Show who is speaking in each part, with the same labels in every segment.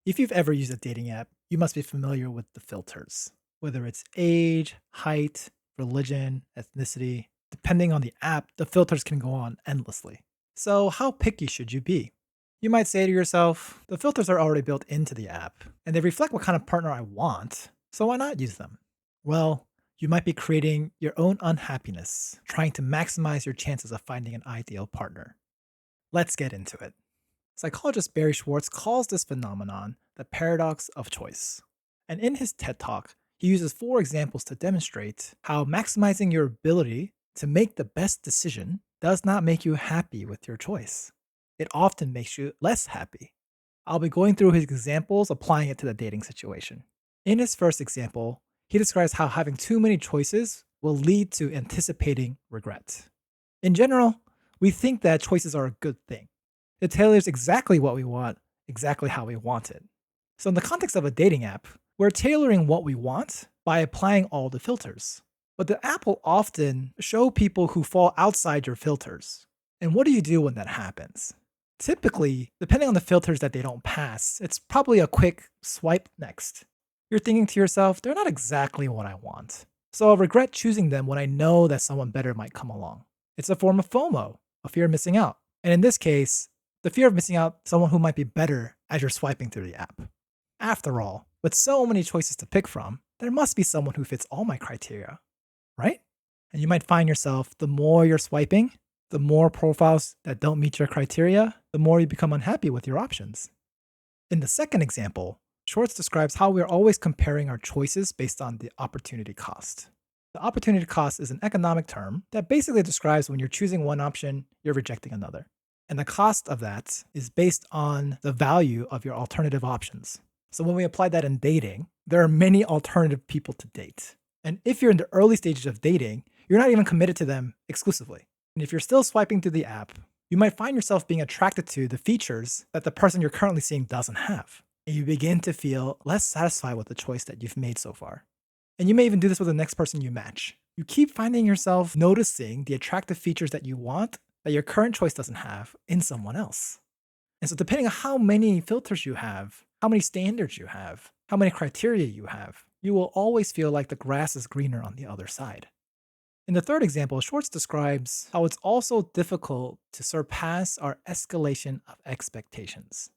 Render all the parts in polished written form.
Speaker 1: If you've ever used a dating app, you must be familiar with the filters, whether it's age, height, religion, ethnicity. Depending on the app, the filters can go on endlessly. So, how picky should you be? You might say to yourself, the filters are already built into the app, and they reflect what kind of partner I want, so why not use them? Well, you might be creating your own unhappiness, trying to maximize your chances of finding an ideal partner. Let's get into it. Psychologist Barry Schwartz calls this phenomenon the paradox of choice. And in his TED Talk, he uses four examples to demonstrate how maximizing your ability to make the best decision does not make you happy with your choice. It often makes you less happy. I'll be going through his examples, applying it to the dating situation. In his first example, he describes how having too many choices will lead to anticipating regret. In general, we think that choices are a good thing. It tailors exactly what we want, exactly how we want it. So, in the context of a dating app, we're tailoring what we want by applying all the filters. But the app will often show people who fall outside your filters. And what do you do when that happens? Typically, depending on the filters that they don't pass, it's probably a quick swipe next. You're thinking to yourself, they're not exactly what I want. So I'll regret choosing them when I know that someone better might come along. It's a form of FOMO, a fear of missing out. And in this case, the fear of missing out someone who might be better as you're swiping through the app. After all, with so many choices to pick from, there must be someone who fits all my criteria, right? And you might find yourself, the more you're swiping, the more profiles that don't meet your criteria, the more you become unhappy with your options. In the second example, Schwartz describes how we're always comparing our choices based on the opportunity cost. The opportunity cost is an economic term that basically describes when you're choosing one option, you're rejecting another. And the cost of that is based on the value of your alternative options. So when we apply that in dating, there are many alternative people to date. And if you're in the early stages of dating, you're not even committed to them exclusively. And if you're still swiping through the app, you might find yourself being attracted to the features that the person you're currently seeing doesn't have. And you begin to feel less satisfied with the choice that you've made so far. And you may even do this with the next person you match. You keep finding yourself noticing the attractive features that you want that your current choice doesn't have in someone else. And so, depending on how many filters you have, how many standards you have, how many criteria you have, you will always feel like the grass is greener on the other side. In the third example, Schwartz describes how it's also difficult to surpass our escalation of expectations.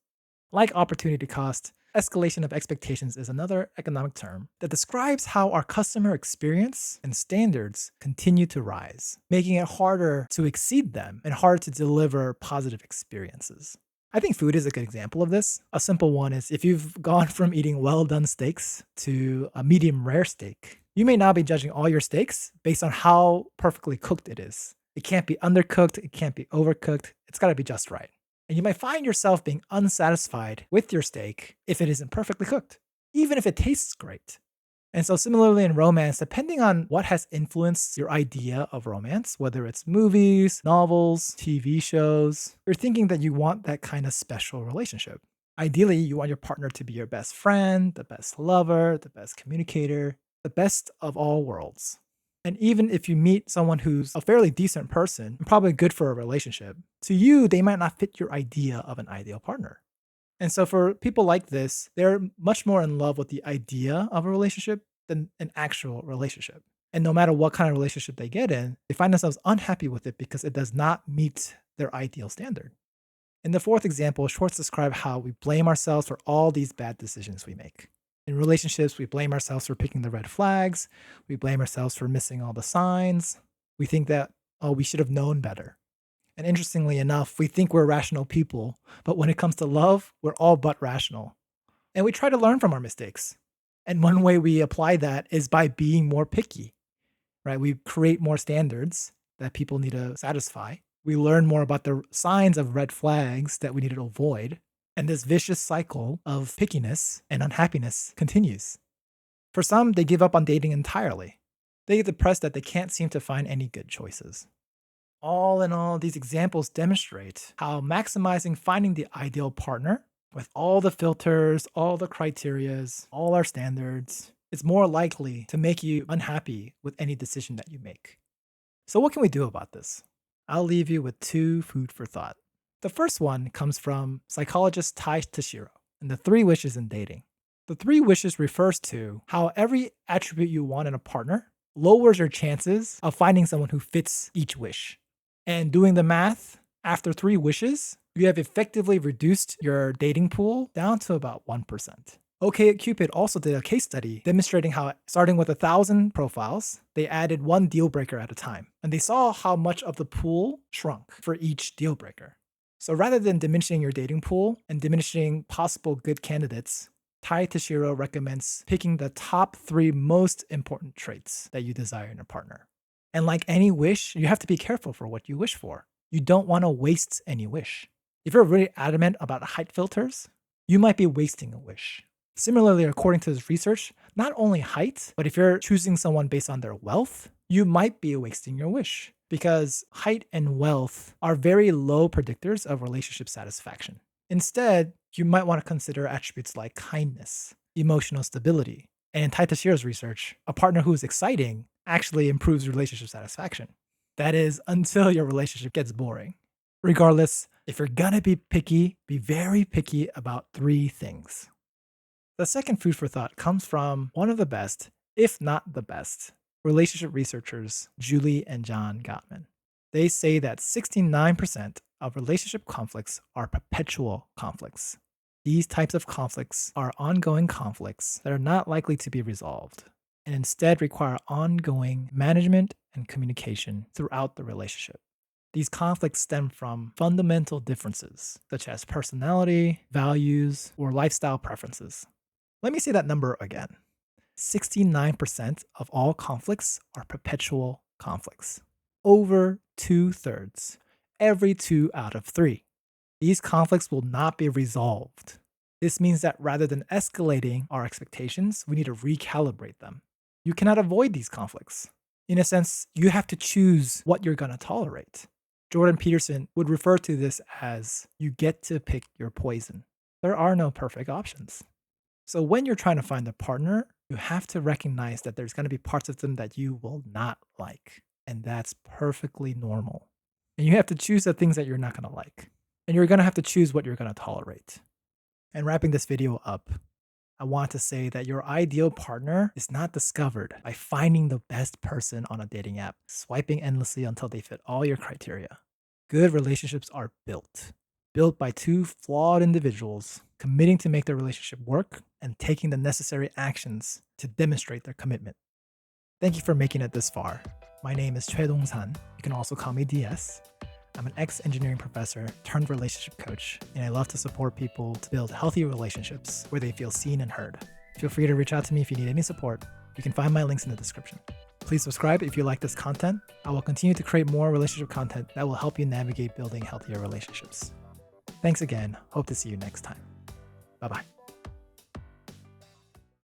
Speaker 1: Like opportunity cost, escalation of expectations is another economic term that describes how our customer experience and standards continue to rise, making it harder to exceed them and harder to deliver positive experiences. I think food is a good example of this. A simple one is if you've gone from eating well done steaks to a medium rare steak, you may now be judging all your steaks based on how perfectly cooked it is. It can't be undercooked, it can't be overcooked, it's gotta be just right. And you might find yourself being unsatisfied with your steak if it isn't perfectly cooked, even if it tastes great. And so, similarly in romance, depending on what has influenced your idea of romance, whether it's movies, novels, TV shows, you're thinking that you want that kind of special relationship. Ideally, you want your partner to be your best friend, the best lover, the best communicator, the best of all worlds. And even if you meet someone who's a fairly decent person, and probably good for a relationship, to you, they might not fit your idea of an ideal partner. And so for people like this, they're much more in love with the idea of a relationship than an actual relationship. And no matter what kind of relationship they get in, they find themselves unhappy with it because it does not meet their ideal standard. In the fourth example, Schwartz described how we blame ourselves for all these bad decisions we make. In relationships, we blame ourselves for picking the red flags. We blame ourselves for missing all the signs. We think that, oh, we should have known better. And interestingly enough, we think we're rational people, but when it comes to love, we're all but rational. And we try to learn from our mistakes. And one way we apply that is by being more picky, right? We create more standards that people need to satisfy. We learn more about the signs of red flags that we need to avoid. And this vicious cycle of pickiness and unhappiness continues. For some, they give up on dating entirely. They get depressed that they can't seem to find any good choices. All in all, these examples demonstrate how maximizing finding the ideal partner with all the filters, all the criterias, all our standards, is more likely to make you unhappy with any decision that you make. So what can we do about this? I'll leave you with two food for thought. The first one comes from psychologist Tai Tashiro. and the 3 wishes in dating. The 3 wishes refers to how every attribute you want in a partner lowers your chances of finding someone who fits each wish. And doing the math, after 3 wishes, you have effectively reduced your dating pool down to about 1%. OkCupid also did a case study demonstrating how, starting with 1,000 profiles, they added 1 deal breaker at a time. And they saw how much of the pool shrunk for each deal breaker. So rather than diminishing your dating pool and diminishing possible good candidates, Tai Tashiro recommends picking the top 3 most important traits that you desire in a partner. And like any wish, you have to be careful for what you wish for. You don't want to waste any wish. If you're really adamant about height filters, you might be wasting a wish. Similarly, according to this research, not only height, but if you're choosing someone based on their wealth, you might be wasting your wish because height and wealth are very low predictors of relationship satisfaction. Instead, you might want to consider attributes like kindness, emotional stability, and in Tai Tashiro's research, a partner who is exciting actually improves relationship satisfaction. That is, until your relationship gets boring. Regardless, if you're gonna be picky, be very picky about 3 things. The second food for thought comes from one of the best, if not the best, relationship researchers, Julie and John Gottman. They say that 69% of relationship conflicts are perpetual conflicts. These types of conflicts are ongoing conflicts that are not likely to be resolved and instead require ongoing management and communication throughout the relationship. These conflicts stem from fundamental differences, such as personality, values, or lifestyle preferences. Let me say that number again. 69% of all conflicts are perpetual conflicts. Over 2/3, every 2 out of 3. These conflicts will not be resolved. This means that rather than escalating our expectations, we need to recalibrate them. You cannot avoid these conflicts. In a sense, you have to choose what you're going to tolerate. Jordan Peterson would refer to this as you get to pick your poison. There are no perfect options. So when you're trying to find a partner, you have to recognize that there's going to be parts of them that you will not like. And that's perfectly normal. And you have to choose the things that you're not going to like. And you're going to have to choose what you're going to tolerate. And wrapping this video up, I want to say that your ideal partner is not discovered by finding the best person on a dating app, swiping endlessly until they fit all your criteria. Good relationships are built by 2 flawed individuals committing to make their relationship work and taking the necessary actions to demonstrate their commitment. Thank you for making it this far. My name is Choi Dongsan. You can also call me DS. I'm an ex-engineering professor turned relationship coach, and I love to support people to build healthy relationships where they feel seen and heard. Feel free to reach out to me if you need any support. You can find my links in the description. Please subscribe if you like this content. I will continue to create more relationship content that will help you navigate building healthier relationships. Thanks again. Hope to see you next time. Bye-bye.